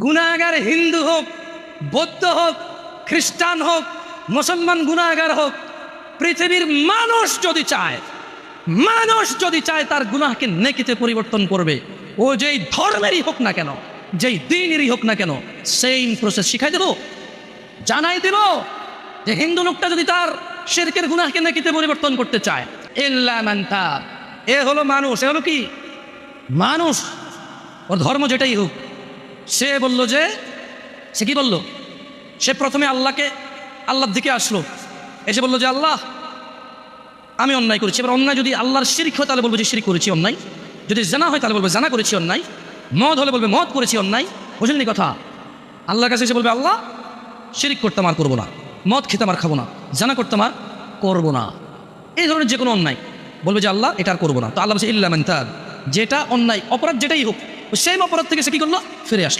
গুনাহগার হিন্দু হোক, বৌদ্ধ হোক, খ্রিস্টান হোক, মুসলমান গুনাহগার হোক, পৃথিবীর মানুষ যদি চায় তার গুনাহকে নেকিতে পরিবর্তন করবে। ও যেই ধর্মেরই হোক না কেন, যেই দিনেরই হোক না কেন, সেম প্রসেস শিখাই দেব, জানাই দেব যে হিন্দু লোকটা যদি তার শিরকের গুনাহকে নেকিতে পরিবর্তন করতে চায়, ইল্লা মান তাব, এ হলো মানুষ, এ হলো কি মানুষ, ওর ধর্ম যেটাই হোক। সে বলল যে, সে কি বলল, সে প্রথমে আল্লাহর দিকে আসলো, এসে বলল যে আল্লাহ আমি অন্যায় করেছি। এবার অন্যায় যদি আল্লাহর শিরক হয় তাহলে বলবো যে শিরক করেছি অন্যায়, যদি জানা হয় তাহলে বলবো জানা করেছি অন্যায়, মদ হলে বলবে মদ করেছি অন্যায়। বুঝলেন কথা? আল্লাহর কাছে এসে বলবে আল্লাহ শিরক করতাম আর করবো না, মদ খেতাম আর খাবো না, জানা করতাম আর করবো না, এই ধরনের যে কোনো অন্যায় বলবে যে আল্লাহ এটা আর করবো না। তো আল্লাহ বলছে ইল্লা মান তাব, যেটা অন্যায় অপরাধ যেটাই হোক, সেই অপরাধ থেকে সে কি করলো, ফিরে আসলো।